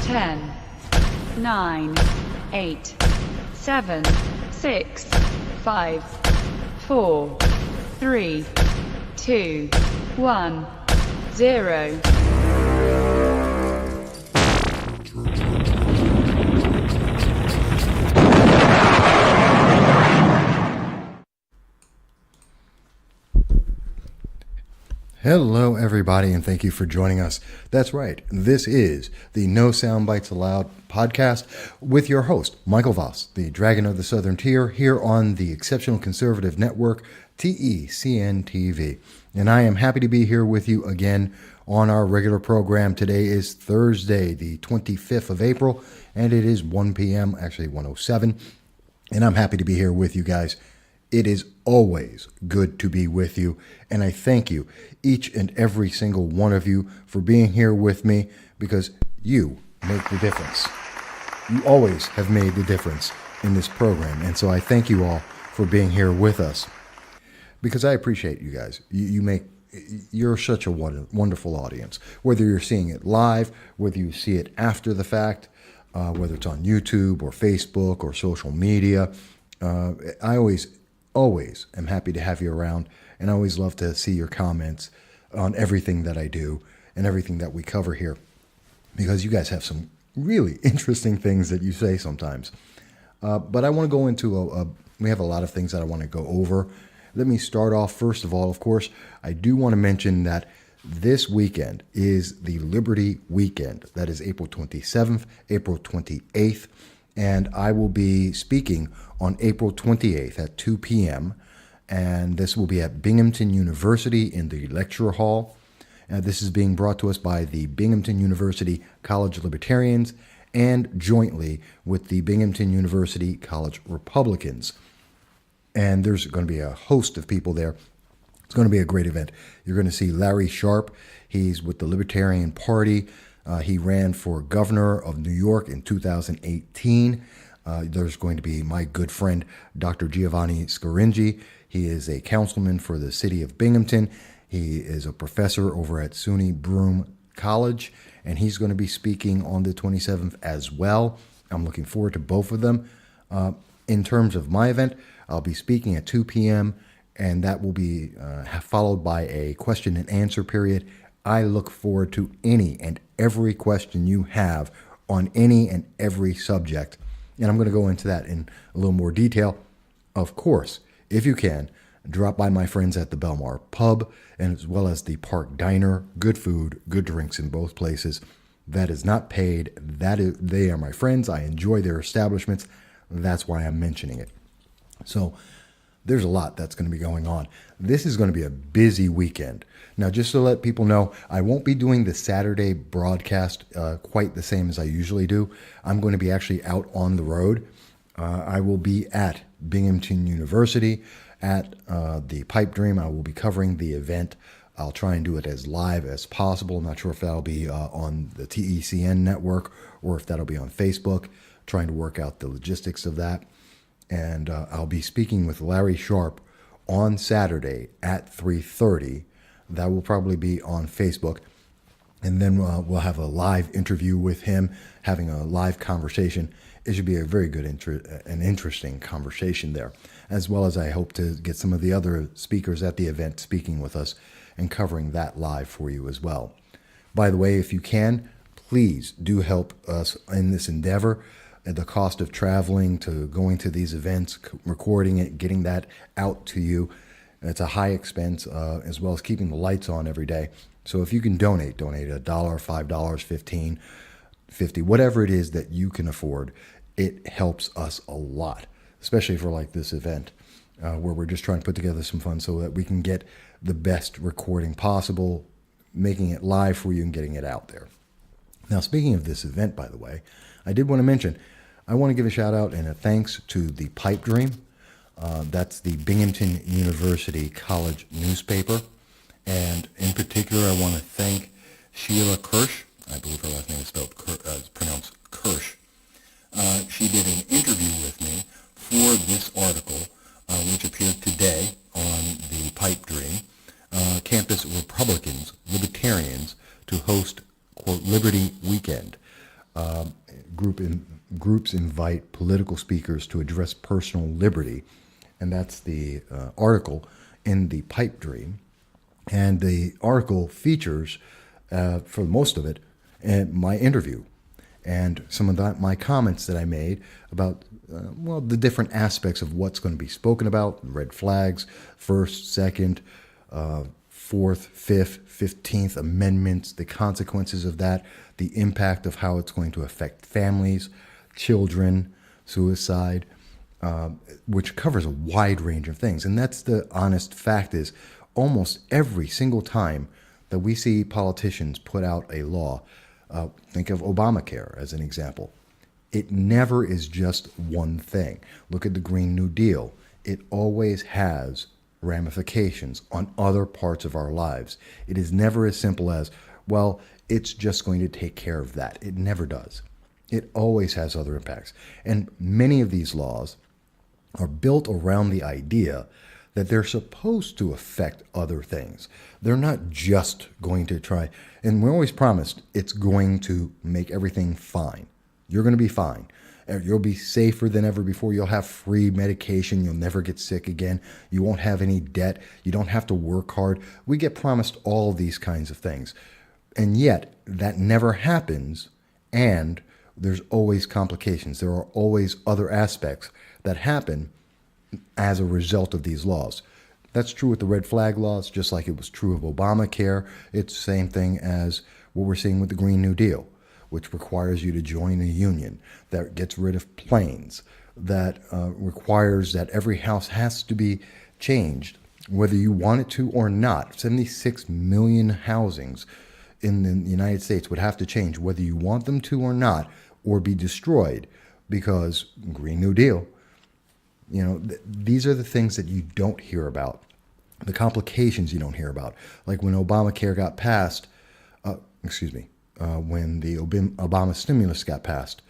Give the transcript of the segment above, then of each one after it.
10, 9, 8, 7, 6, 5, 4, 3, 2, 1, 0. Hello, everybody, and thank you for joining us. That's right. This is the No Soundbites Allowed podcast with your host, Michael Vass, the Dragon of the Southern Tier, here on the Exceptional Conservative Network, TECN TV. And I am happy to be here with you again on our regular program. Today is Thursday, the 25th of April, and it is 1 p.m., actually 1:07, and I'm happy to be here with you guys. It is always good to be with you, and I thank you, each and every single one of you, for being here with me, because you make the difference. You always have made the difference in this program, and so I thank you all for being here with us, because I appreciate you guys. You're such a wonderful audience, whether you're seeing it live, whether you see it after the fact, whether it's on YouTube or Facebook or social media. I always am happy to have you around, and I always love to see your comments on everything that I do and everything that we cover here, because you guys have some really interesting things that you say sometimes. But I want to go into we have a lot of things that I want to go over. Let me start off, first of all, of course, I do want to mention that this weekend is the Liberty Weekend. That is April 27th, April 28th, and I will be speaking on April 28th at 2 p.m., and this will be at Binghamton University in the lecture hall. This is being brought to us by the Binghamton University College Libertarians and jointly with the Binghamton University College Republicans. And there's going to be a host of people there. It's going to be a great event. You're going to see Larry Sharp. He's with the Libertarian Party. He ran for governor of New York in 2018. There's going to be my good friend, Dr. Giovanni Scaringi. He is a councilman for the city of Binghamton. He is a professor over at SUNY Broome College, and he's going to be speaking on the 27th as well. I'm looking forward to both of them. In terms of my event, I'll be speaking at 2 p.m., and that will be followed by a question and answer period. I look forward to any and every question you have on any and every subject. And I'm going to go into that in a little more detail. Of course, if you can, drop by my friends at the Belmar Pub, and as well as the Park Diner. Good food, good drinks in both places. That is not paid. They are my friends. I enjoy their establishments. That's why I'm mentioning it. So there's a lot that's going to be going on. This is going to be a busy weekend. Now, just to let people know, I won't be doing the Saturday broadcast quite the same as I usually do. I'm going to be actually out on the road. I will be at Binghamton University at the Pipe Dream. I will be covering the event. I'll try and do it as live as possible. I'm not sure if that'll be on the TECN network or if that'll be on Facebook, trying to work out the logistics of that. And I'll be speaking with Larry Sharp on Saturday at 3:30. That will probably be on Facebook. And then we'll have a live interview with him, having a live conversation. It should be a very good, an interesting conversation there, as well as I hope to get some of the other speakers at the event speaking with us and covering that live for you as well. By the way, if you can, please do help us in this endeavor. The cost of traveling to going to these events, recording it, getting that out to you, it's a high expense, as well as keeping the lights on every day. So if you can donate $1, $5, $15, $50, whatever it is that you can afford, it helps us a lot, especially for like this event, where we're just trying to put together some fun so that we can get the best recording possible, making it live for you and getting it out there. Now, speaking of this event, by the way, I did want to mention, I want to give a shout out and a thanks to the Pipe Dream. That's the Binghamton University College newspaper. And in particular, I want to thank Sheila Kirsch. I believe her last name is pronounced Kirsch. She did an interview with me for this article, which appeared today on the Pipe Dream. Campus Republicans, Libertarians, to host, quote, Liberty Weekend. Groups invite political speakers to address personal liberty, and that's the article in the Pipe Dream. And the article features, for most of it, my interview and some of my comments that I made about, the different aspects of what's going to be spoken about, red flags, First, Second, Fourth, Fifth, 15th Amendments, the consequences of that, the impact of how it's going to affect families, children, suicide, which covers a wide range of things. And that's the honest fact is almost every single time that we see politicians put out a law, think of Obamacare as an example. It never is just one thing. Look at the Green New Deal. It always has ramifications on other parts of our lives. It is never as simple as, well, it's just going to take care of that. It never does. It always has other impacts. And many of these laws are built around the idea that they're supposed to affect other things. They're not just going to try, and we're always promised it's going to make everything fine. You're going to be fine. You'll be safer than ever before. You'll have free medication. You'll never get sick again. You won't have any debt. You don't have to work hard. We get promised all these kinds of things. And yet, that never happens, and there's always complications. There are always other aspects that happen as a result of these laws. That's true with the red flag laws, just like it was true of Obamacare. It's the same thing as what we're seeing with the Green New Deal, which requires you to join a union, that gets rid of planes, that requires that every house has to be changed, whether you want it to or not. 76 million housings in the United States would have to change, whether you want them to or not, or be destroyed, because Green New Deal. These are the things that you don't hear about, the complications you don't hear about. Like when Obamacare got passed, when the Obama stimulus got passed,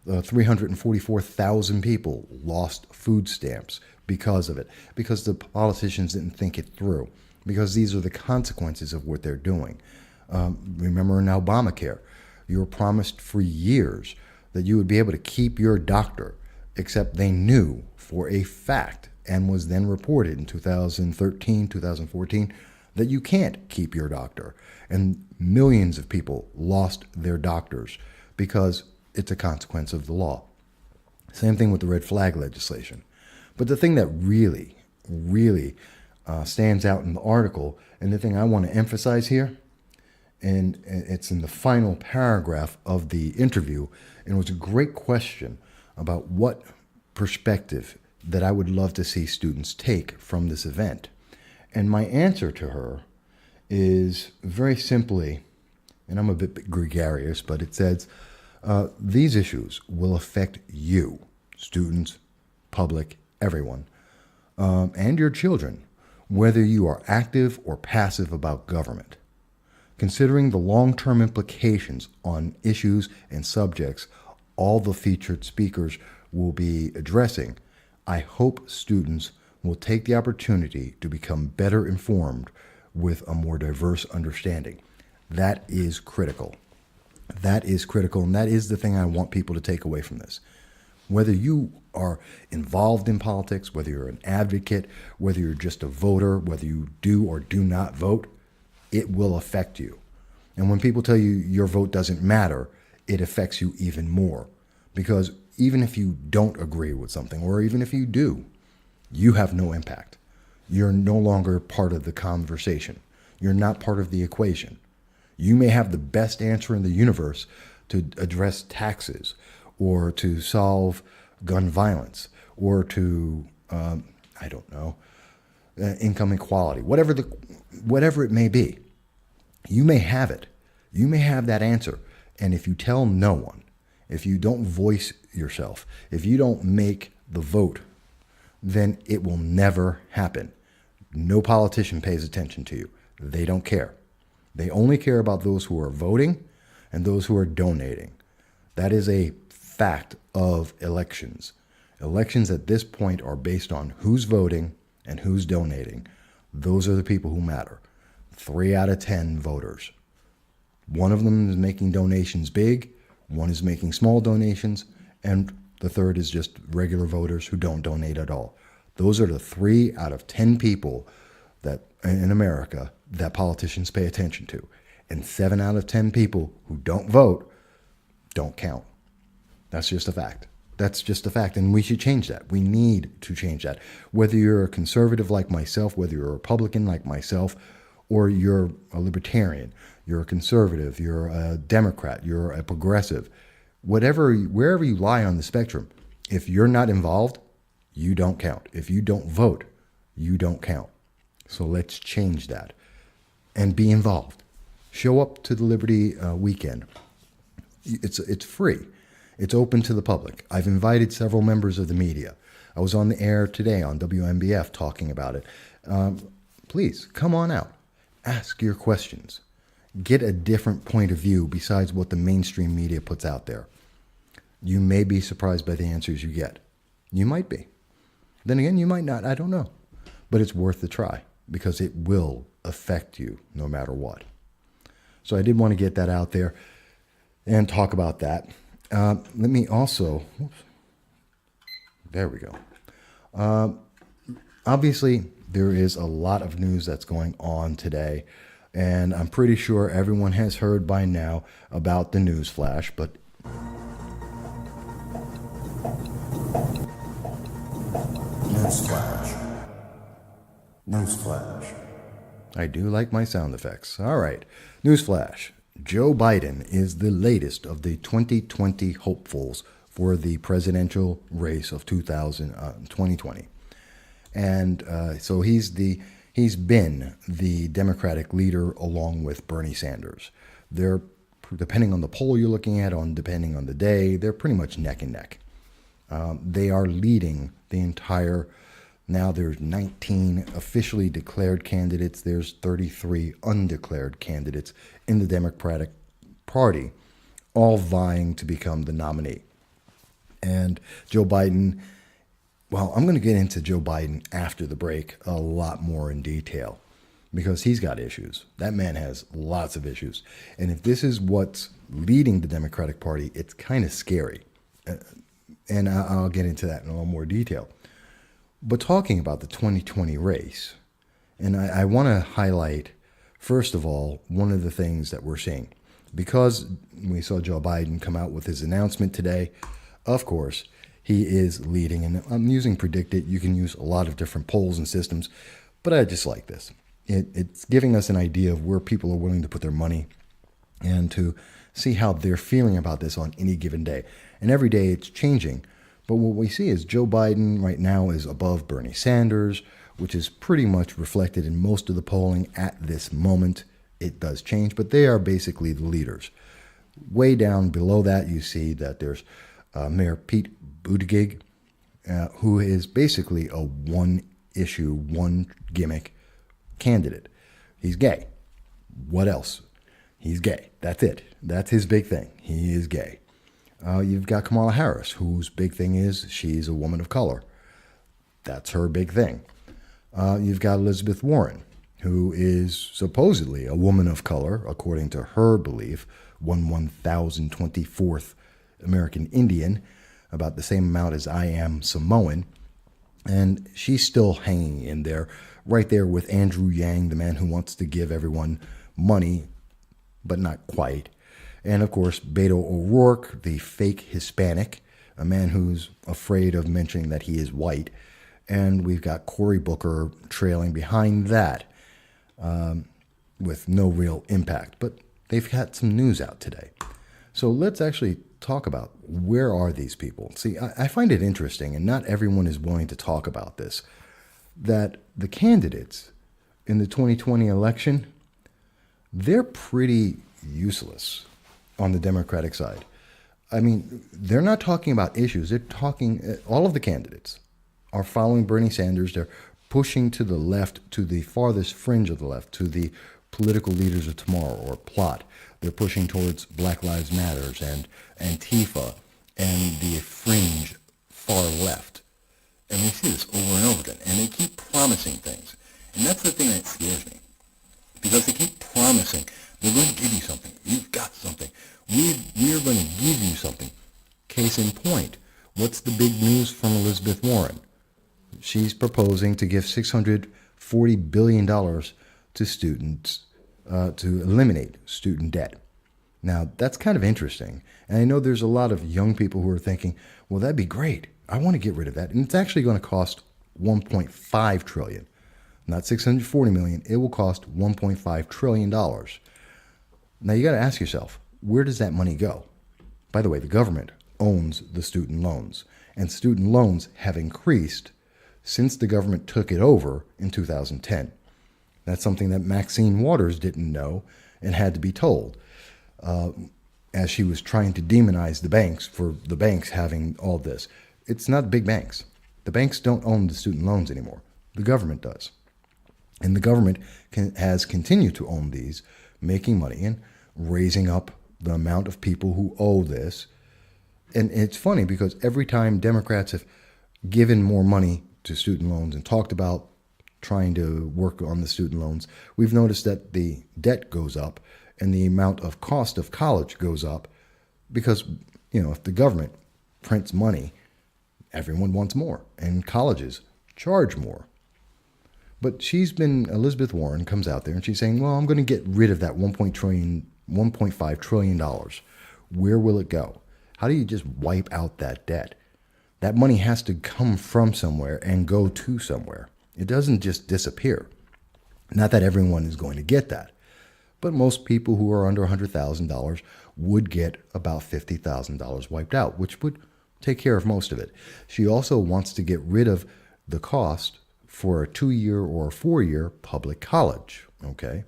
344,000 people lost food stamps because of it, because the politicians didn't think it through, because these are the consequences of what they're doing. Remember in Obamacare, you were promised for years that you would be able to keep your doctor, except they knew for a fact, and was then reported in 2013, 2014, that you can't keep your doctor. And millions of people lost their doctors because it's a consequence of the law. Same thing with the red flag legislation. But the thing that really, really stands out in the article, and the thing I want to emphasize here, and it's in the final paragraph of the interview, and it was a great question about what perspective that I would love to see students take from this event. And my answer to her is very simply, and I'm a bit gregarious, but it says, these issues will affect you, students, public, everyone, and your children, whether you are active or passive about government. Considering the long-term implications on issues and subjects all the featured speakers will be addressing, I hope students will take the opportunity to become better informed with a more diverse understanding. That is critical. That is critical, and that is the thing I want people to take away from this. Whether you are involved in politics, whether you're an advocate, whether you're just a voter, whether you do or do not vote, it will affect you. And when people tell you your vote doesn't matter, it affects you even more. Because even if you don't agree with something, or even if you do, you have no impact. You're no longer part of the conversation. You're not part of the equation. You may have the best answer in the universe to address taxes, or to solve gun violence, or to, income equality, whatever it may be. You may have it. You may have that answer. And if you tell no one, if you don't voice yourself, if you don't make the vote, then it will never happen. No politician pays attention to you. They don't care. They only care about those who are voting and those who are donating. That is a fact of elections. Elections at this point are based on who's voting and who's donating. Those are the people who matter. 3 out of 10 voters. One of them is making donations big, One is making small donations, and the third is just regular voters who don't donate at all. Those are the 3 out of 10 people that in America that politicians pay attention to. And 7 out of 10 people who don't vote don't count. That's just a fact. That's just a fact. And we should change that. We need to change that. Whether you're a conservative like myself, whether you're a Republican like myself, or you're a libertarian, you're a conservative, you're a Democrat, you're a progressive, wherever you lie on the spectrum, if you're not involved, you don't count. If you don't vote, you don't count. So let's change that and be involved. Show up to the Liberty weekend. It's free. It's open to the public. I've invited several members of the media. I was on the air today on WMBF talking about it. Please come on out. Ask your questions. Get a different point of view besides what the mainstream media puts out there. You may be surprised by the answers you get. You might be. Then again, you might not. I don't know. But it's worth the try because it will affect you no matter what. So I did want to get that out there and talk about that. Let me also, there we go. Obviously, there is a lot of news that's going on today, and I'm pretty sure everyone has heard by now about the news flash, but Newsflash. I do like my sound effects. All right. Newsflash. Joe Biden is the latest of the 2020 hopefuls for the presidential race of 2020. And so he's been the Democratic leader along with Bernie Sanders. They're, depending on the poll you're looking at, depending on the day, they're pretty much neck and neck. They are leading the entire. Now there's 19 officially declared candidates. There's 33 undeclared candidates in the Democratic Party, all vying to become the nominee. And Joe Biden, well, I'm going to get into Joe Biden after the break a lot more in detail because he's got issues. That man has lots of issues. And if this is what's leading the Democratic Party, it's kind of scary. And I'll get into that in a little more detail. But talking about the 2020 race, and I want to highlight, first of all, one of the things that we're seeing. Because we saw Joe Biden come out with his announcement today, of course, he is leading. And I'm using Predicted. You can use a lot of different polls and systems, but I just like this. It's giving us an idea of where people are willing to put their money and to see how they're feeling about this on any given day. And every day it's changing. But what we see is Joe Biden right now is above Bernie Sanders, which is pretty much reflected in most of the polling at this moment. It does change, but they are basically the leaders. Way down below that, you see that there's Mayor Pete Buttigieg, who is basically a one-issue, one-gimmick candidate. He's gay. What else? He's gay. That's it. That's his big thing. He is gay. You've got Kamala Harris, whose big thing is she's a woman of color. That's her big thing. You've got Elizabeth Warren, who is supposedly a woman of color, according to her belief, 1,024th American Indian, about the same amount as I am Samoan. And she's still hanging in there, right there with Andrew Yang, the man who wants to give everyone money, but not quite. And, of course, Beto O'Rourke, the fake Hispanic, a man who's afraid of mentioning that he is white. And we've got Cory Booker trailing behind that with no real impact. But they've got some news out today. So let's actually talk about where are these people. See, I find it interesting, and not everyone is willing to talk about this, that the candidates in the 2020 election, they're pretty useless on the Democratic side. I mean, they're not talking about issues. They're talking, all of the candidates are following Bernie Sanders. They're pushing to the left, to the farthest fringe of the left, to the political leaders of tomorrow, or plot. They're pushing towards Black Lives Matters and Antifa and the fringe far left. And we see this over and over again. And they keep promising things. And that's the thing that scares me. Because they keep promising, we're going to give you something. You've got something. We're going to give Case in point, what's the big news from Elizabeth Warren? She's proposing to give $640 billion to students to eliminate student debt. Now, that's kind of interesting. And I know there's a lot of young people who are thinking, well, that'd be great. I want to get rid of that. And it's actually going to cost $1.5 trillion. Not $640 million. It will cost $1.5 trillion. Now, you got to ask yourself, where does that money go? By the way, the government owns the student loans. And student loans have increased since the government took it over in 2010. That's something that Maxine Waters didn't know and had to be told. As she was trying to demonize the banks for the banks having all this. It's not big banks. The banks don't own the student loans anymore. The government does. And the government has continued to own these, making money and raising up the amount of people who owe this. And it's funny because every time Democrats have given more money to student loans and talked about trying to work on the student loans, we've noticed that the debt goes up and the amount of cost of college goes up because, if the government prints money, everyone wants more and colleges charge more. But Elizabeth Warren comes out there and she's saying, well, I'm going to get rid of that $1.5 trillion. Where will it go? How do you just wipe out that debt? That money has to come from somewhere and go to somewhere. It doesn't just disappear. Not that everyone is going to get that. But most people who are under $100,000 would get about $50,000 wiped out, which would take care of most of it. She also wants to get rid of the cost for a 2-year or a 4-year public college. Okay,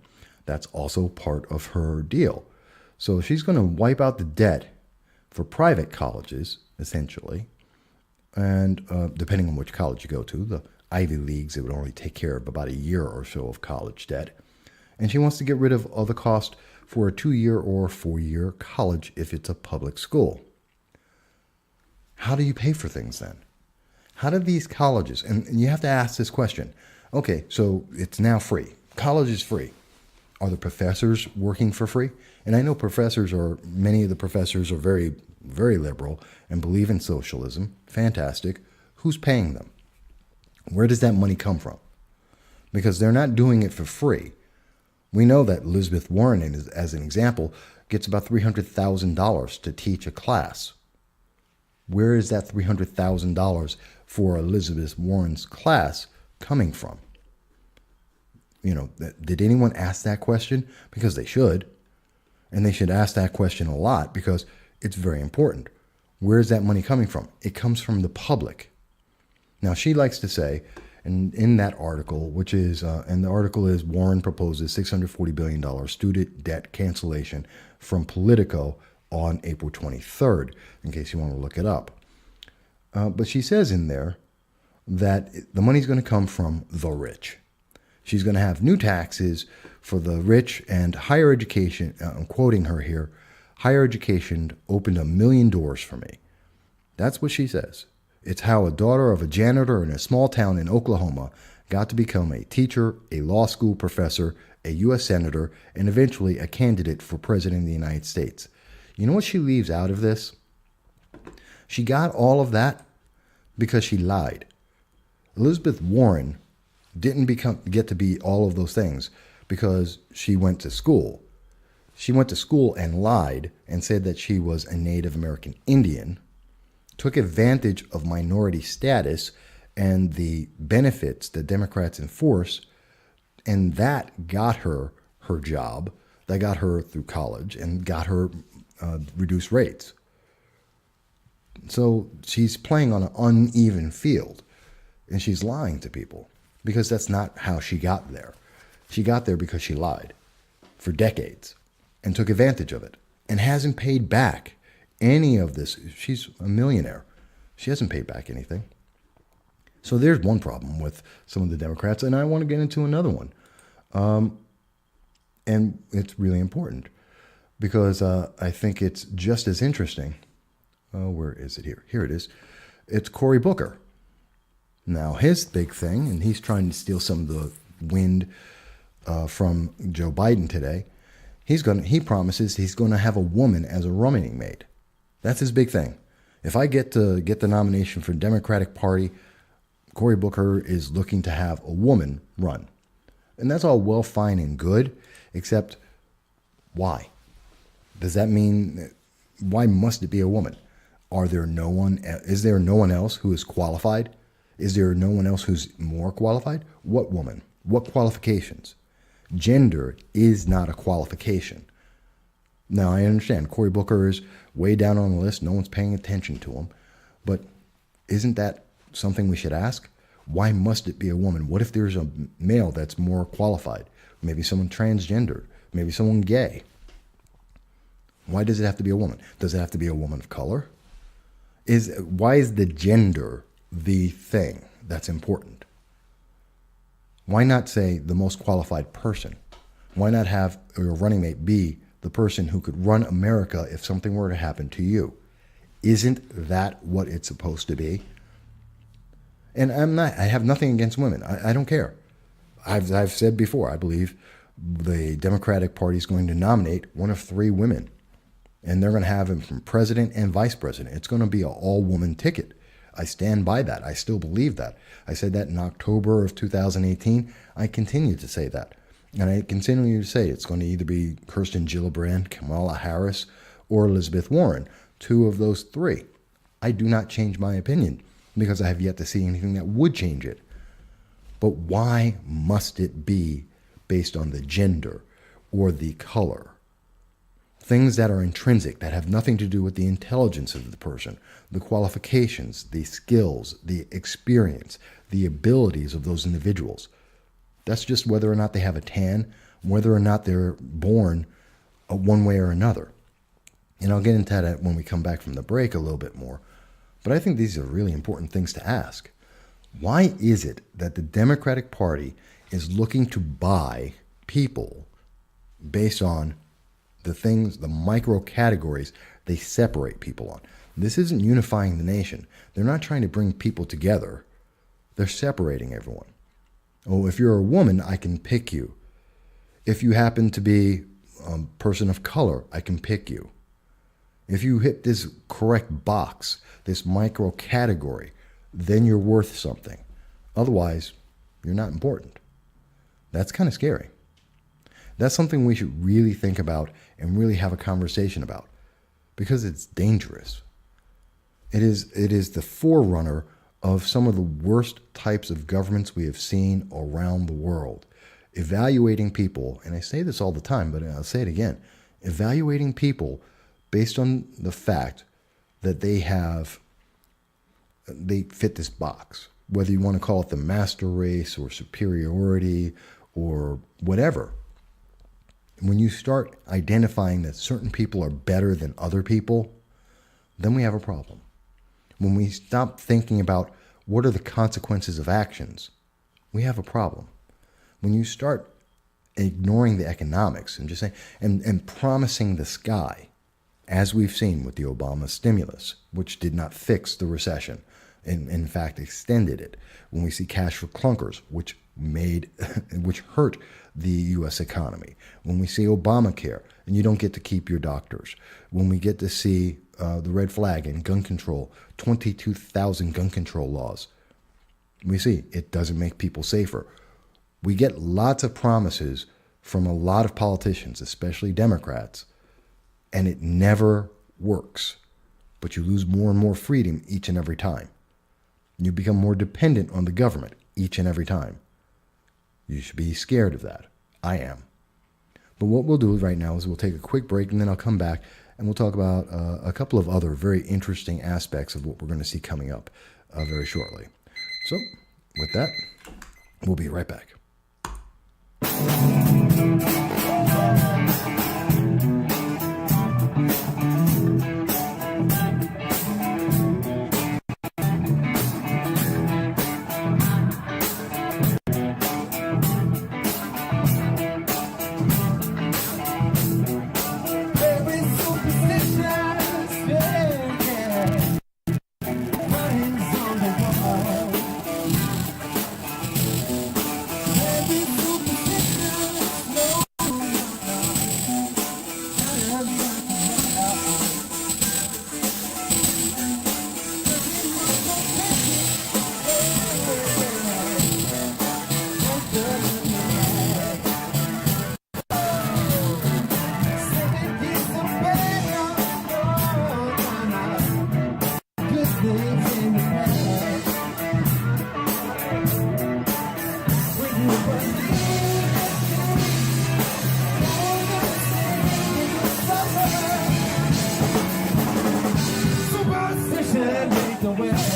that's also part of her deal. So she's going to wipe out the debt for private colleges, essentially. And depending on which college you go to, the Ivy Leagues, it would only take care of about a year or so of college debt. And she wants to get rid of all the cost for a 2-year or 4-year college if it's a public school. How do you pay for things then? How do these colleges, and you have to ask this question, okay, so it's now free. College is free. Are the professors working for free? And I know many of the professors are very, very liberal and believe in socialism. Fantastic. Who's paying them? Where does that money come from? Because they're not doing it for free. We know that Elizabeth Warren, as an example, gets about $300,000 to teach a class. Where is that $300,000 for Elizabeth Warren's class coming from? Did anyone ask that question? Because they should. And they should ask that question a lot because it's very important. Where is that money coming from? It comes from the public. Now, she likes to say, and in that article, and the article is Warren proposes $640 billion student debt cancellation from Politico on April 23rd, in case you want to look it up. But she says in there that the money's going to come from the rich. She's going to have new taxes for the rich and higher education. I'm quoting her here. Higher education opened 1 million doors for me. That's what she says. It's how a daughter of a janitor in a small town in Oklahoma got to become a teacher, a law school professor, a U.S. senator, and eventually a candidate for president of the United States. You know what she leaves out of this? She got all of that because she lied. Elizabeth Warren didn't get to be all of those things because she went to school. She went to school and lied and said that she was a Native American Indian, took advantage of minority status and the benefits that Democrats enforce, and that got her her job, that got her through college and got her reduced rates. So she's playing on an uneven field, and she's lying to people because that's not how she got there. She got there because she lied for decades and took advantage of it and hasn't paid back any of this. She's a millionaire. She hasn't paid back anything. So there's one problem with some of the Democrats, and I want to get into another one. And it's really important because I think it's just as interesting. Where is it here? Here it is. It's Cory Booker. Now, his big thing, and he's trying to steal some of the wind from Joe Biden today. He promises he's going to have a woman as a running mate. That's his big thing. If I get the nomination for the Democratic Party, Cory Booker is looking to have a woman run. And that's all well, fine, and good, except why? Does that mean, why must it be a woman? Is there no one else who is qualified? Is there no one else who's more qualified? What woman? What qualifications? Gender is not a qualification. Now, I understand Cory Booker is way down on the list. No one's paying attention to him. But isn't that something we should ask? Why must it be a woman? What if there's a male that's more qualified? Maybe someone transgender. Maybe someone gay. Why does it have to be a woman? Does it have to be a woman of color? Why is the gender the thing that's important? Why not say the most qualified person? Why not have your running mate be the person who could run America if something were to happen to you? Isn't that what it's supposed to be? And I have nothing against women. I don't care. I've said before, I believe the Democratic Party is going to nominate one of 3 women. And they're going to have him from president and vice president. It's going to be an all-woman ticket. I stand by that. I still believe that. I said that in October of 2018. I continue to say that. And I continue to say it's going to either be Kirsten Gillibrand, Kamala Harris, or Elizabeth Warren. 2 of those 3. I do not change my opinion because I have yet to see anything that would change it. But why must it be based on the gender or the color? Things that are intrinsic, that have nothing to do with the intelligence of the person, the qualifications, the skills, the experience, the abilities of those individuals. That's just whether or not they have a tan, whether or not they're born one way or another. And I'll get into that when we come back from the break a little bit more. But I think these are really important things to ask. Why is it that the Democratic Party is looking to buy people based on the things, the micro categories they separate people on? This isn't unifying the nation. They're not trying to bring people together. They're separating everyone. Oh, if you're a woman, I can pick you. If you happen to be a person of color, I can pick you. If you hit this correct box, this micro category, then you're worth something. Otherwise, you're not important. That's kind of scary. That's something we should really think about and really have a conversation about, because it's dangerous. It is the forerunner of some of the worst types of governments we have seen around the world. Evaluating people, and I say this all the time, but I'll say it again, evaluating people based on the fact that they fit this box, whether you want to call it the master race or superiority or whatever. When you start identifying that certain people are better than other people, then we have a problem. When we stop thinking about what are the consequences of actions, we have a problem. When you start ignoring the economics and just saying and promising the sky, as we've seen with the Obama stimulus, which did not fix the recession, and in fact extended it. When we see cash for clunkers, which hurt the U.S. economy. When we see Obamacare, and you don't get to keep your doctors. When we get to see the red flag in gun control, 22,000 gun control laws, we see it doesn't make people safer. We get lots of promises from a lot of politicians, especially Democrats, and it never works. But you lose more and more freedom each and every time. You become more dependent on the government each and every time. You should be scared of that. I am. But what we'll do right now is we'll take a quick break, and then I'll come back and we'll talk about a couple of other very interesting aspects of what we're going to see coming up very shortly. So with that, we'll be right back. the way.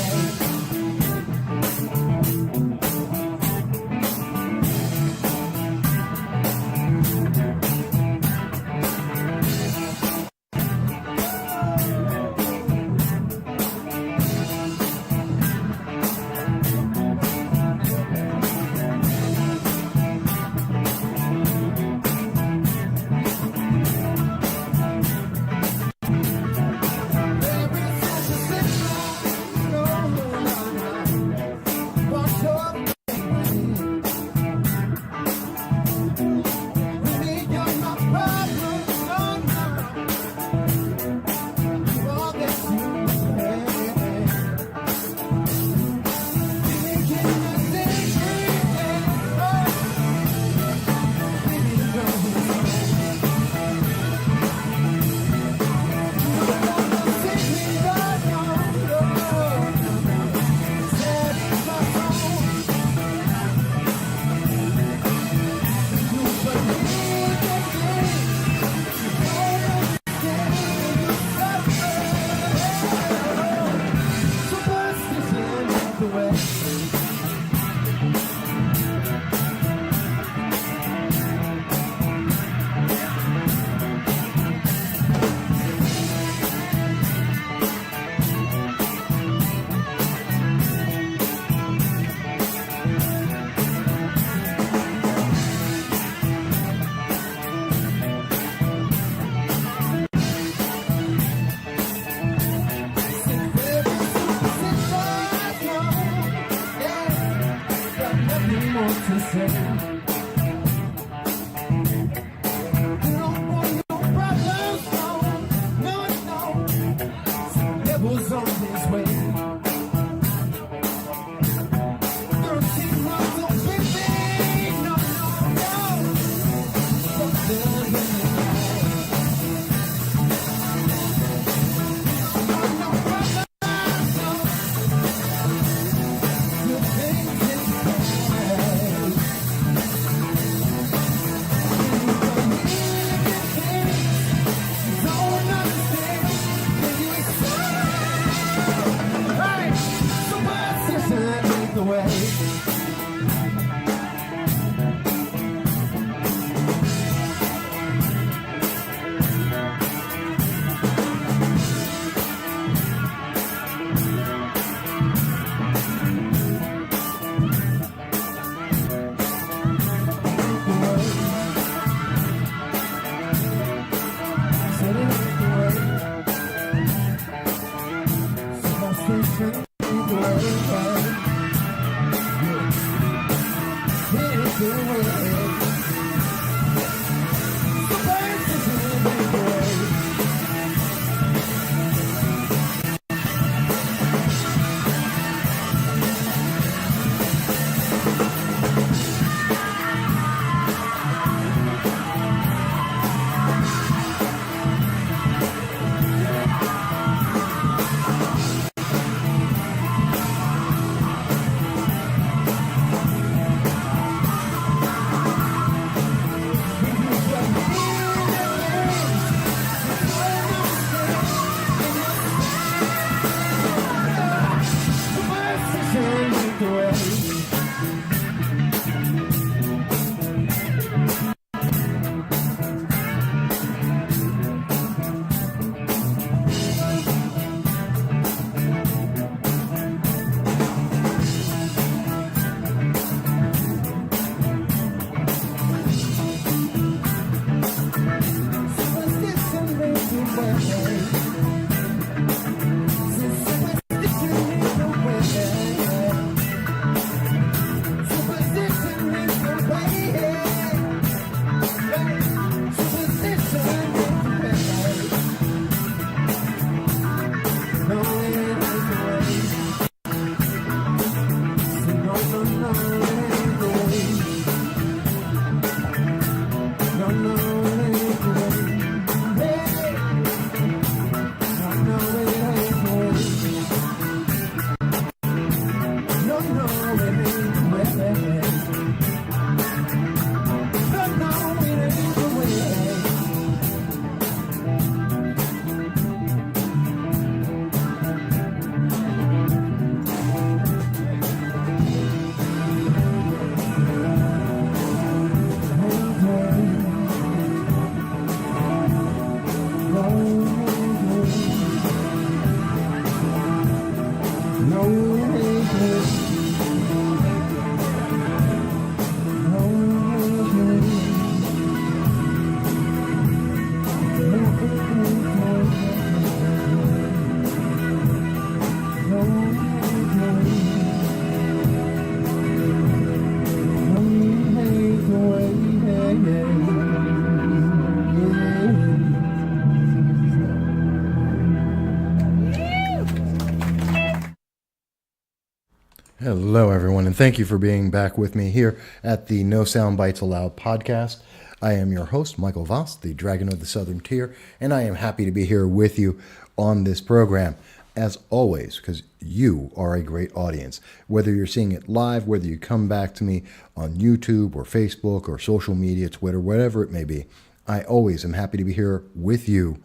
Hello, everyone, and thank you for being back with me here at the No Soundbites Allowed podcast. I am your host, Michael Vass, the Dragon of the Southern Tier, and I am happy to be here with you on this program, as always, because you are a great audience. Whether you're seeing it live, whether you come back to me on YouTube or Facebook or social media, Twitter, whatever it may be, I always am happy to be here with you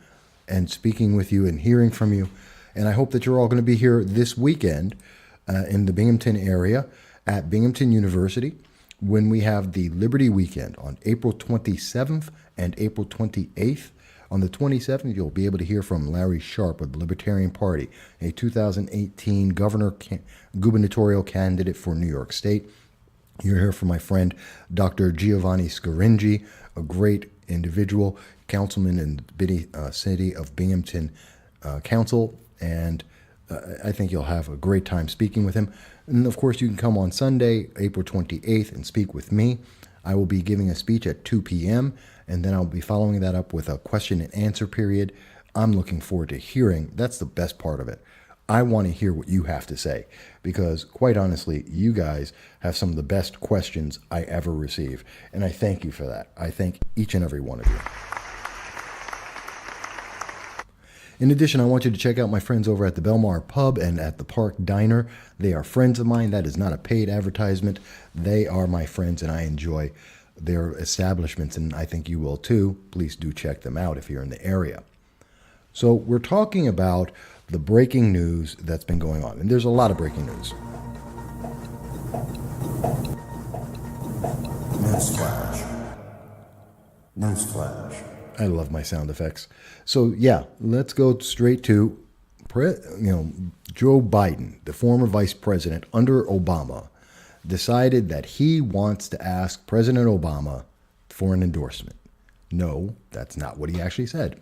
and speaking with you and hearing from you. And I hope that you're all going to be here this weekend in the Binghamton area at Binghamton University when we have the Liberty Weekend on April 27th and April 28th. On the 27th, you'll be able to hear from Larry Sharp of the Libertarian Party, a 2018 gubernatorial candidate for New York State. You'll hear from my friend Dr. Giovanni Scaringi, a great individual, councilman in the city of Binghamton Council, and I think you'll have a great time speaking with him. And of course, you can come on Sunday, April 28th, and speak with me. I will be giving a speech at 2 p.m., and then I'll be following that up with a question and answer period. I'm looking forward to hearing. That's the best part of it. I want to hear what you have to say because, quite honestly, you guys have some of the best questions I ever receive, and I thank you for that. I thank each and every one of you. In addition, I want you to check out my friends over at the Belmar Pub and at the Park Diner. They are friends of mine. That is not a paid advertisement. They are my friends, and I enjoy their establishments, and I think you will too. Please do check them out if you're in the area. So we're talking about the breaking news that's been going on, and there's a lot of breaking news. Newsflash. Newsflash. I love my sound effects. So yeah, let's go straight to, Joe Biden, the former vice president under Obama, decided that he wants to ask President Obama for an endorsement. No, that's not what he actually said.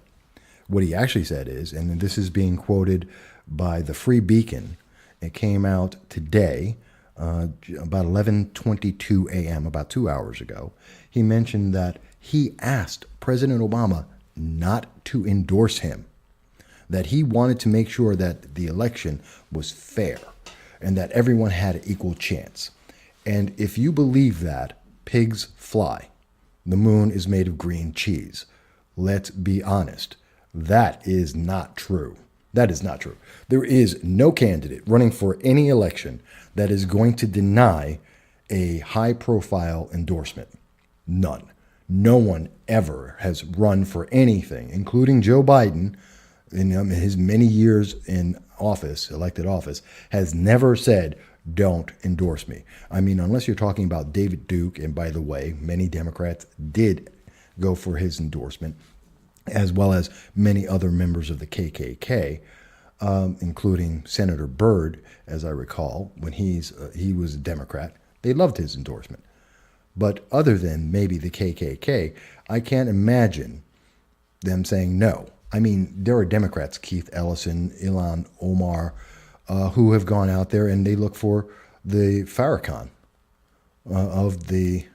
What he actually said is, and this is being quoted by the Free Beacon, it came out today, about 11:22 a.m., about 2 hours ago. He mentioned that he asked President Obama not to endorse him, that he wanted to make sure that the election was fair and that everyone had an equal chance. And if you believe that, pigs fly. The moon is made of green cheese. Let's be honest. That is not true. That is not true. There is no candidate running for any election that is going to deny a high-profile endorsement. None. No one ever has run for anything, including Joe Biden, in his many years in office, elected office, has never said, don't endorse me. I mean, unless you're talking about David Duke, and by the way, many Democrats did go for his endorsement, as well as many other members of the KKK, including Senator Byrd, as I recall, when he was a Democrat. They loved his endorsement. But other than maybe the KKK, I can't imagine them saying no. I mean, there are Democrats, Keith Ellison, Ilhan Omar, who have gone out there and they look for the Farrakhan of the,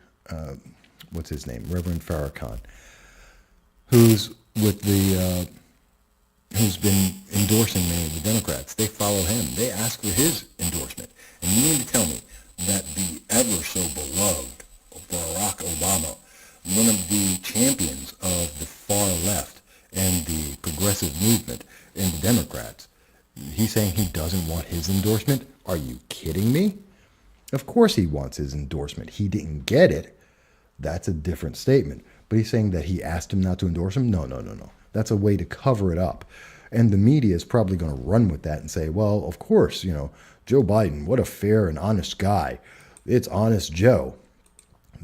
what's his name, Reverend Farrakhan, who's been endorsing many of the Democrats. They follow him. They ask for his endorsement. And you mean to tell me that the ever so beloved Barack Obama, one of the champions of the far left and the progressive movement and the Democrats, he's saying he doesn't want his endorsement? Are you kidding me? Of course he wants his endorsement. He didn't get it. That's a different statement. But he's saying that he asked him not to endorse him? No. That's a way to cover it up. And the media is probably going to run with that and say, well, of course, Joe Biden, what a fair and honest guy. It's honest Joe.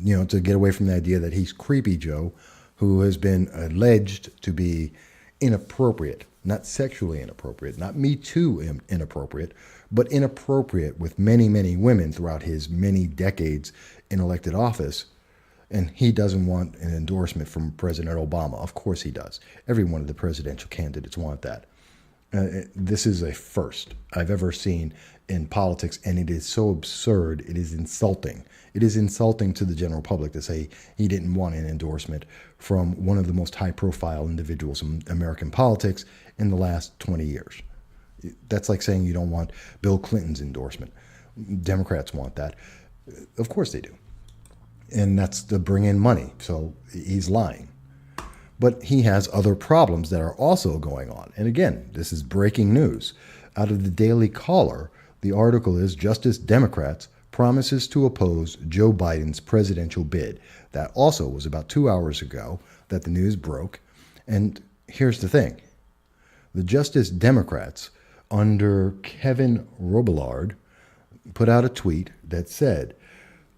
To get away from the idea that he's creepy Joe, who has been alleged to be inappropriate, not sexually inappropriate, not Me Too inappropriate, but inappropriate with many, many women throughout his many decades in elected office. And he doesn't want an endorsement from President Obama. Of course he does. Every one of the presidential candidates want that. This is a first I've ever seen in politics, and it is so absurd. It is insulting. It is insulting to the general public to say he didn't want an endorsement from one of the most high-profile individuals in American politics in the last 20 years. That's like saying you don't want Bill Clinton's endorsement. Democrats want that. Of course they do. And that's to bring in money. So he's lying. But he has other problems that are also going on. And again, this is breaking news. Out of the Daily Caller, the article is Justice Democrats promises to oppose Joe Biden's presidential bid. That also was about 2 hours ago that the news broke. And here's the thing. The Justice Democrats under Kevin Robillard put out a tweet that said,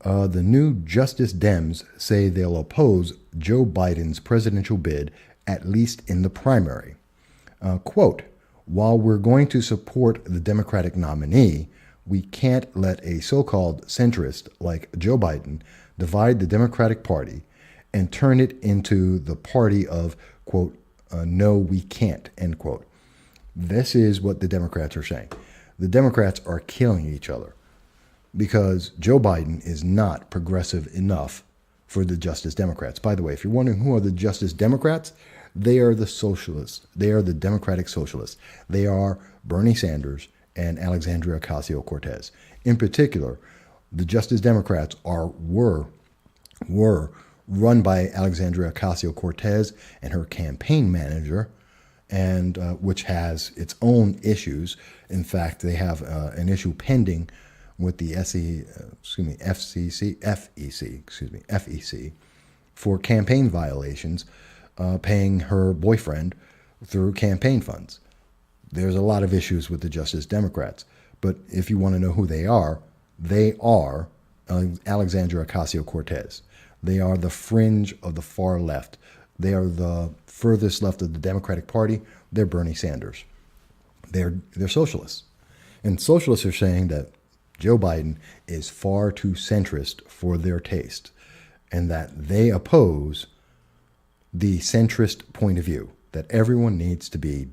the new Justice Dems say they'll oppose Joe Biden's presidential bid, at least in the primary. Quote, while we're going to support the Democratic nominee, we can't let a so-called centrist like Joe Biden divide the Democratic Party and turn it into the party of, quote, no, we can't, end quote. This is what the Democrats are saying. The Democrats are killing each other because Joe Biden is not progressive enough for the Justice Democrats. By the way, if you're wondering who are the Justice Democrats, they are the socialists. They are the Democratic socialists. They are Bernie Sanders and Alexandria Ocasio-Cortez. In particular, the Justice Democrats were run by Alexandria Ocasio-Cortez and her campaign manager, and which has its own issues. In fact, they have an issue pending with the FEC for campaign violations, paying her boyfriend through campaign funds. There's a lot of issues with the Justice Democrats, but if you want to know who they are Alexandria Ocasio-Cortez. They are the fringe of the far left. They are the furthest left of the Democratic Party. They're Bernie Sanders. They're socialists. And socialists are saying that Joe Biden is far too centrist for their taste and that they oppose the centrist point of view, that everyone needs to be,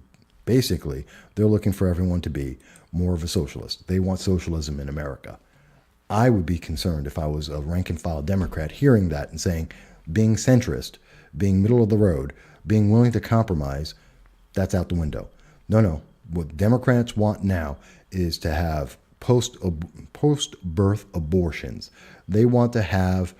basically, they're looking for everyone to be more of a socialist. They want socialism in America. I would be concerned if I was a rank and file Democrat hearing that and saying, being centrist, being middle of the road, being willing to compromise, that's out the window. No. What Democrats want now is to have post-birth abortions. They want to have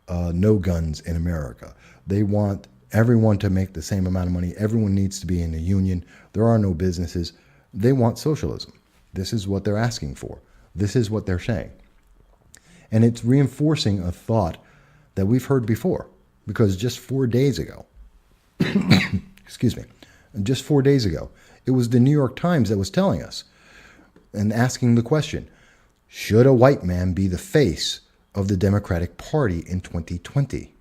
no guns in America. They want everyone to make the same amount of money. Everyone needs to be in a union. There are no businesses. They want socialism. This is what they're asking for. This is what they're saying. And it's reinforcing a thought that we've heard before, because just 4 days ago, just 4 days ago, it was the New York Times that was telling us and asking the question, should a white man be the face of the Democratic Party in 2020?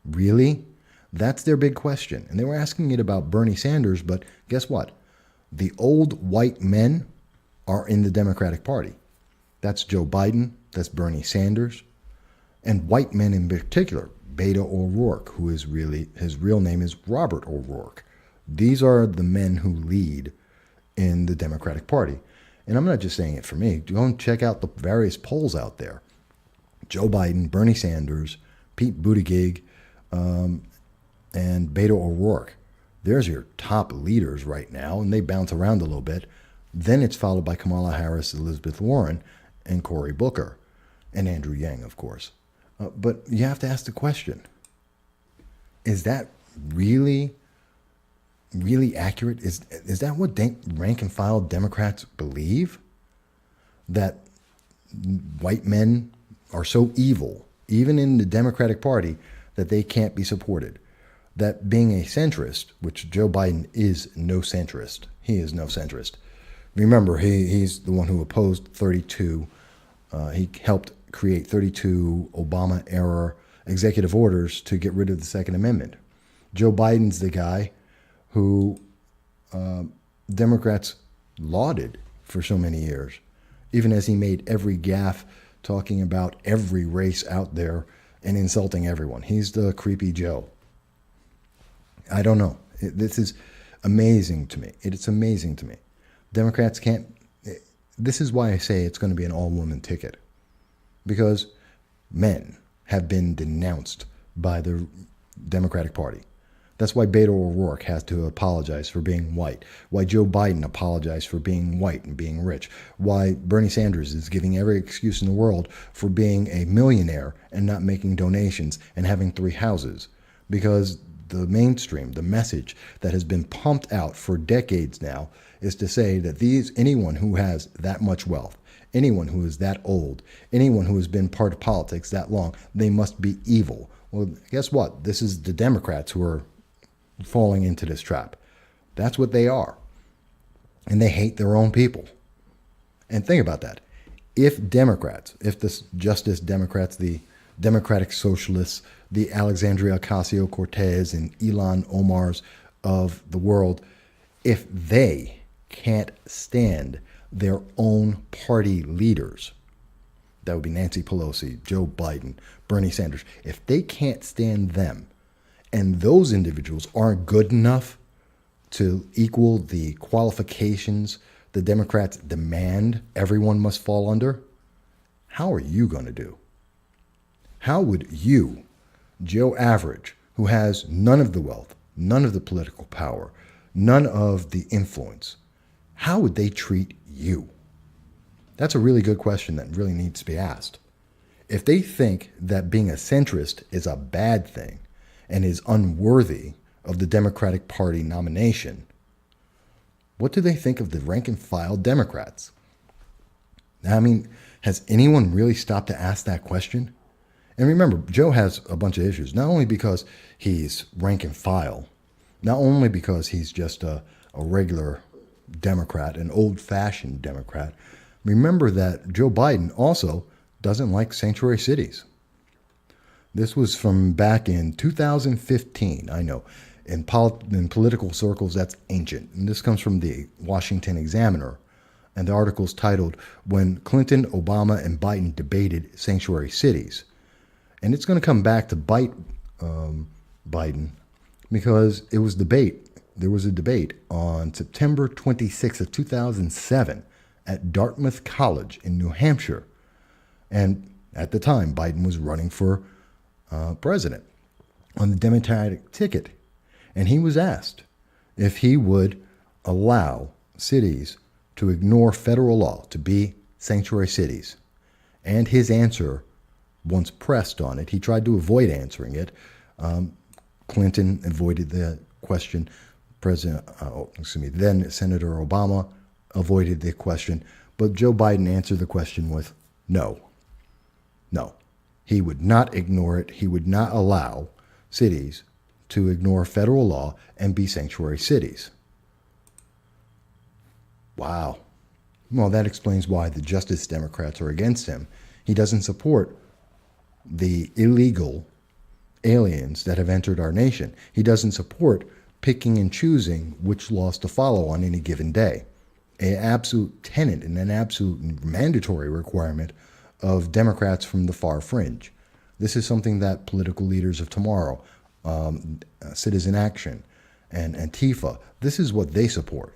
Really? That's their big question. And they were asking it about Bernie Sanders, but guess what? The old white men are in the Democratic Party. That's Joe Biden, that's Bernie Sanders, and white men in particular, Beto O'Rourke, who is really, his real name is Robert O'Rourke. These are the men who lead in the Democratic Party. And I'm not just saying it for me. Go and check out the various polls out there. Joe Biden, Bernie Sanders, Pete Buttigieg, and Beto O'Rourke. There's your top leaders right now, and they bounce around a little bit. Then it's followed by Kamala Harris, Elizabeth Warren, and Cory Booker, and Andrew Yang, of course. But you have to ask the question, is that really accurate? Is that what rank and file Democrats believe? That white men are so evil, even in the Democratic Party, that they can't be supported? That being a centrist, which Joe Biden is no centrist. He is no centrist. Remember, he's the one who opposed 32. He helped create 32 Obama-era executive orders to get rid of the Second Amendment. Joe Biden's the guy who Democrats lauded for so many years, even as he made every gaffe talking about every race out there and insulting everyone. He's the creepy Joe. I don't know. This is amazing to me. It's amazing to me. Democrats can't. This is why I say it's going to be an all-woman ticket, because men have been denounced by the Democratic Party. That's why Beto O'Rourke has to apologize for being white. Why Joe Biden apologized for being white and being rich. Why Bernie Sanders is giving every excuse in the world for being a millionaire and not making donations and having 3 houses. Because the mainstream, the message that has been pumped out for decades now is to say that anyone who has that much wealth, anyone who is that old, anyone who has been part of politics that long, they must be evil. Well, guess what? This is the Democrats who are falling into this trap. That's what they are. And they hate their own people. And think about that. If Democrats, if the Justice Democrats, the Democratic Socialists, the Alexandria Ocasio-Cortez and Ilhan Omars of the world, if they can't stand their own party leaders, that would be Nancy Pelosi, Joe Biden, Bernie Sanders, if they can't stand them, and those individuals aren't good enough to equal the qualifications the Democrats demand everyone must fall under, how are you going to do? How would you, Joe Average, who has none of the wealth, none of the political power, none of the influence, how would they treat you? That's a really good question that really needs to be asked. If they think that being a centrist is a bad thing and is unworthy of the Democratic Party nomination, what do they think of the rank and file Democrats? I mean, has anyone really stopped to ask that question? And remember, Joe has a bunch of issues, not only because he's rank and file, not only because he's just a regular Democrat, an old-fashioned Democrat. Remember that Joe Biden also doesn't like sanctuary cities. This was from back in 2015. I know in political circles that's ancient. And this comes from the Washington Examiner. And the article's titled, When Clinton, Obama, and Biden Debated Sanctuary Cities. And it's going to come back to bite Biden because it was debate. There was a debate on September 26th of 2007 at Dartmouth College in New Hampshire. And at the time, Biden was running for president on the Democratic ticket. And he was asked if he would allow cities to ignore federal law to be sanctuary cities. And his answer, once pressed on it, he tried to avoid answering it. Clinton avoided the question. Then Senator Obama avoided the question. But Joe Biden answered the question with no. No. He would not ignore it. He would not allow cities to ignore federal law and be sanctuary cities. Wow. Well, that explains why the Justice Democrats are against him. He doesn't support the illegal aliens that have entered our nation. He doesn't support picking and choosing which laws to follow on any given day. An absolute tenet and an absolute mandatory requirement of Democrats from the far fringe. This is something that political leaders of tomorrow, Citizen Action and Antifa, this is what they support.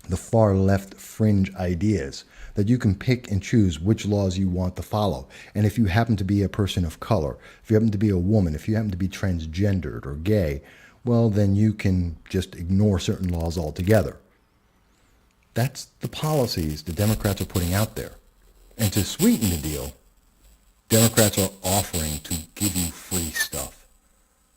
The far left fringe ideas that you can pick and choose which laws you want to follow. And if you happen to be a person of color, if you happen to be a woman, if you happen to be transgendered or gay, well, then you can just ignore certain laws altogether. That's the policies the Democrats are putting out there. And to sweeten the deal, Democrats are offering to give you free stuff.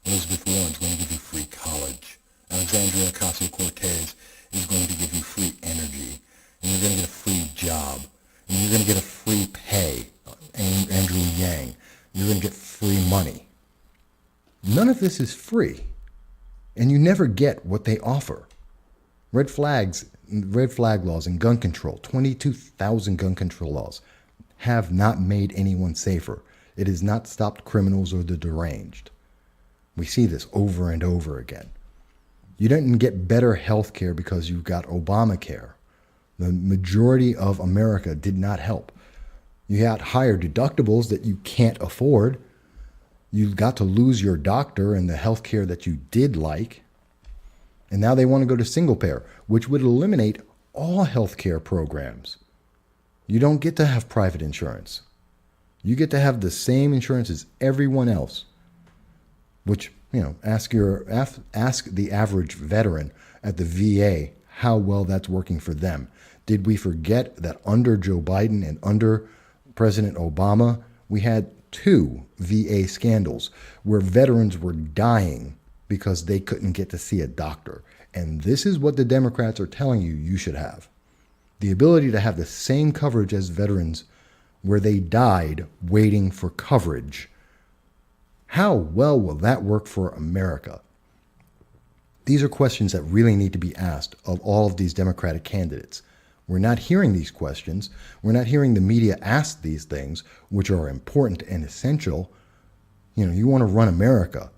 Elizabeth Warren's going to give you free college. Alexandria Ocasio-Cortez is going to give you free energy. And you're going to get a free job. And you're going to get a free pay. Andrew Yang. You're going to get free money. None of this is free. And you never get what they offer. Red flag laws and gun control, 22,000 gun control laws, have not made anyone safer. It has not stopped criminals or the deranged. We see this over and over again. You didn't get better health care because you got Obamacare. The majority of America did not help. You had higher deductibles that you can't afford. You got to lose your doctor and the health care that you did like. And now they want to go to single payer, which would eliminate all health care programs. You don't get to have private insurance. You get to have the same insurance as everyone else, which Ask the average veteran at the VA how well that's working for them. Did we forget that under Joe Biden and under President Obama, we had 2 VA scandals where veterans were dying because they couldn't get to see a doctor? And this is what the Democrats are telling you should have. The ability to have the same coverage as veterans where they died waiting for coverage. How well will that work for America? These are questions that really need to be asked of all of these Democratic candidates. We're not hearing these questions. We're not hearing the media ask these things, which are important and essential. You want to run America.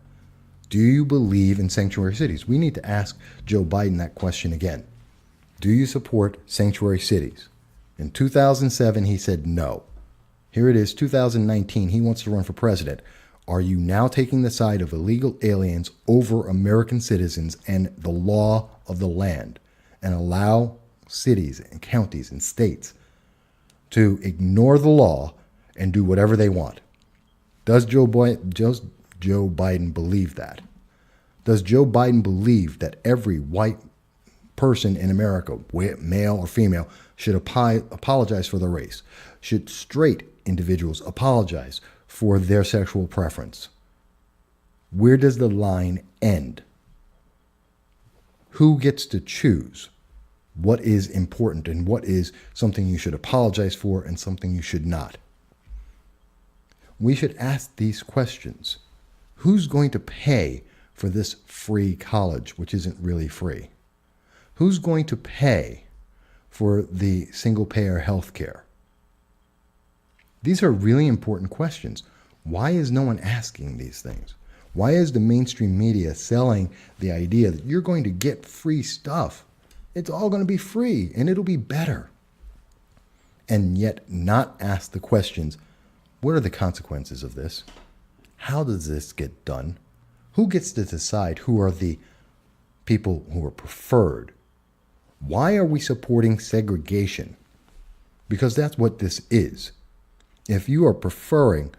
Do you believe in sanctuary cities? We need to ask Joe Biden that question again. Do you support sanctuary cities? In 2007, he said no. Here it is, 2019, he wants to run for president. Are you now taking the side of illegal aliens over American citizens and the law of the land and allow cities and counties and states to ignore the law and do whatever they want? Does Joe Biden believe that? Does Joe Biden believe that every white person in America, male or female, should apologize for their race? Should straight individuals apologize for their sexual preference? Where does the line end? Who gets to choose what is important and what is something you should apologize for and something you should not? We should ask these questions. Who's going to pay for this free college, which isn't really free? Who's going to pay for the single-payer health care? These are really important questions. Why is no one asking these things? Why is the mainstream media selling the idea that you're going to get free stuff? It's all going to be free and it'll be better. And yet not ask the questions, what are the consequences of this? How does this get done? Who gets to decide who are the people who are preferred? Why are we supporting segregation? Because that's what this is. If you are preferring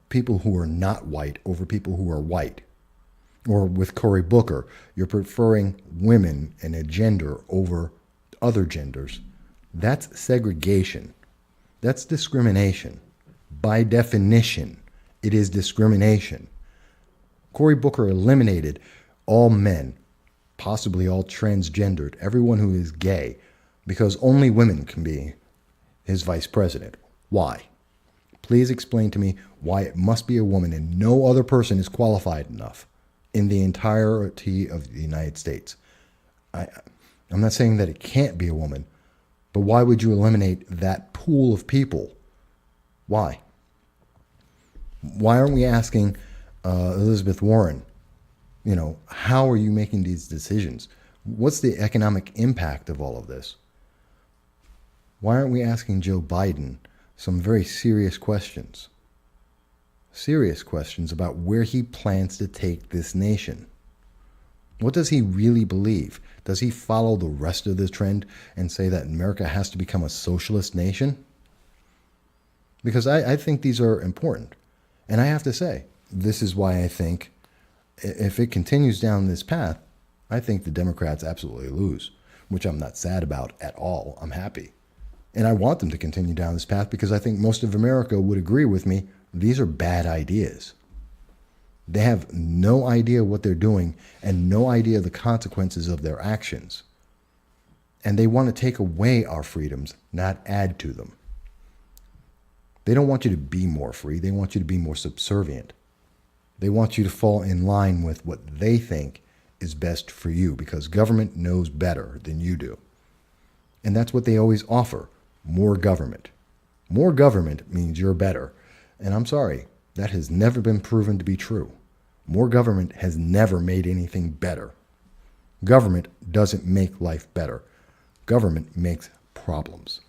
people who are not white over people who are white, or with Cory Booker, you're preferring women and a gender over other genders, that's segregation. That's discrimination. By definition, it is discrimination. Cory Booker eliminated all men, possibly all transgendered, everyone who is gay, because only women can be his vice president. Why? Please explain to me why it must be a woman and no other person is qualified enough in the entirety of the United States. I'm not saying that it can't be a woman, but why would you eliminate that pool of people? Why? Why aren't we asking Elizabeth Warren, how are you making these decisions? What's the economic impact of all of this? Why aren't we asking Joe Biden some very serious questions? Serious questions about where he plans to take this nation. What does he really believe? Does he follow the rest of this trend and say that America has to become a socialist nation? Because I think these are important. And I have to say, this is why I think if it continues down this path, I think the Democrats absolutely lose, which I'm not sad about at all. I'm happy. And I want them to continue down this path because I think most of America would agree with me. These are bad ideas. They have no idea what they're doing and no idea the consequences of their actions. And they want to take away our freedoms, not add to them. They don't want you to be more free. They want you to be more subservient. They want you to fall in line with what they think is best for you because government knows better than you do. And that's what they always offer, more government. More government means you're better. And I'm sorry, that has never been proven to be true. More government has never made anything better. Government doesn't make life better. Government makes problems.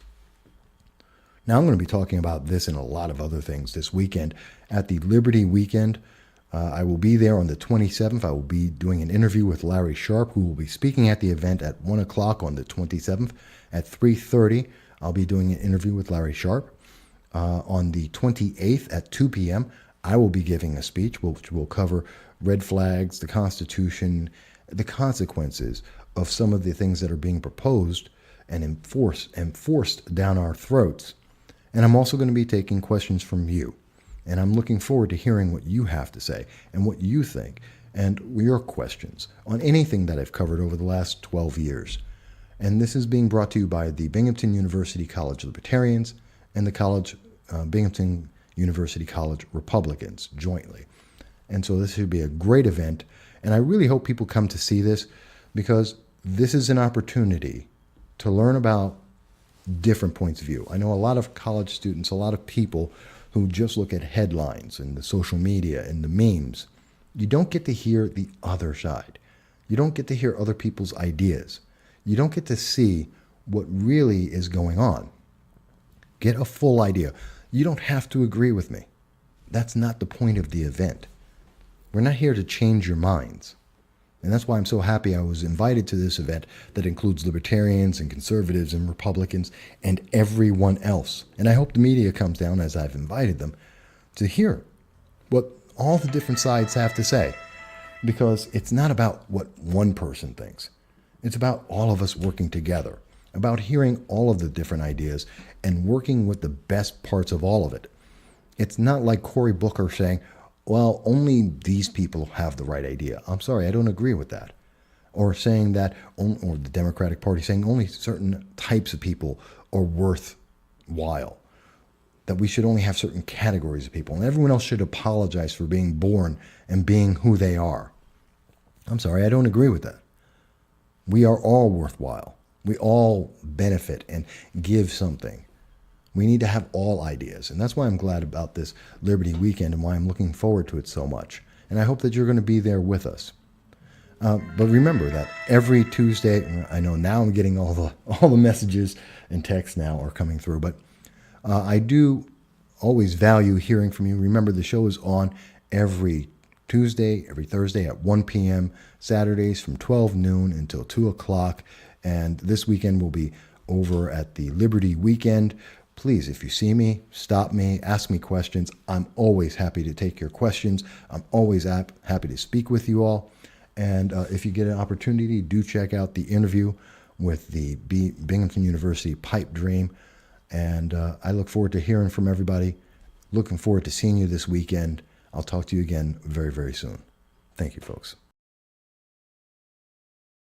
Now I'm going to be talking about this and a lot of other things this weekend at the Liberty Weekend. I will be there on the 27th. I will be doing an interview with Larry Sharp, who will be speaking at the event at 1 o'clock on the 27th. At 3:30, I'll be doing an interview with Larry Sharp. On the 28th at 2 p.m., I will be giving a speech which will cover red flags, the Constitution, the consequences of some of the things that are being proposed and enforced down our throats. And I'm also going to be taking questions from you. And I'm looking forward to hearing what you have to say and what you think and your questions on anything that I've covered over the last 12 years. And this is being brought to you by the Binghamton University College Libertarians and the Binghamton University College Republicans jointly. And so this should be a great event. And I really hope people come to see this, because this is an opportunity to learn about different points of view. I know a lot of college students, a lot of people who just look at headlines and the social media and the memes. You don't get to hear the other side. You don't get to hear other people's ideas. You don't get to see what really is going on. Get a full idea. You don't have to agree with me. That's not the point of the event. We're not here to change your minds. And that's why I'm so happy I was invited to this event that includes libertarians and conservatives and Republicans and everyone else. And I hope the media comes down, as I've invited them, to hear what all the different sides have to say. Because it's not about what one person thinks. It's about all of us working together, about hearing all of the different ideas and working with the best parts of all of it. It's not like Cory Booker saying, well, only these people have the right idea. I'm sorry, I don't agree with that. Or saying that, or the Democratic Party saying only certain types of people are worthwhile. That we should only have certain categories of people. And everyone else should apologize for being born and being who they are. I'm sorry, I don't agree with that. We are all worthwhile. We all benefit and give something. We need to have all ideas. And that's why I'm glad about this Liberty Weekend and why I'm looking forward to it so much. And I hope that you're going to be there with us. But remember that every Tuesday, I know now I'm getting all the messages and texts now are coming through, but I do always value hearing from you. Remember, the show is on every Tuesday, every Thursday at 1 p.m., Saturdays from 12 noon until 2 o'clock. And this weekend will be over at the Liberty Weekend. Please, if you see me, stop me, ask me questions. I'm always happy to take your questions. I'm always happy to speak with you all. And if you get an opportunity, do check out the interview with the Binghamton University Pipe Dream. And I look forward to hearing from everybody. Looking forward to seeing you this weekend. I'll talk to you again very, very soon. Thank you, folks.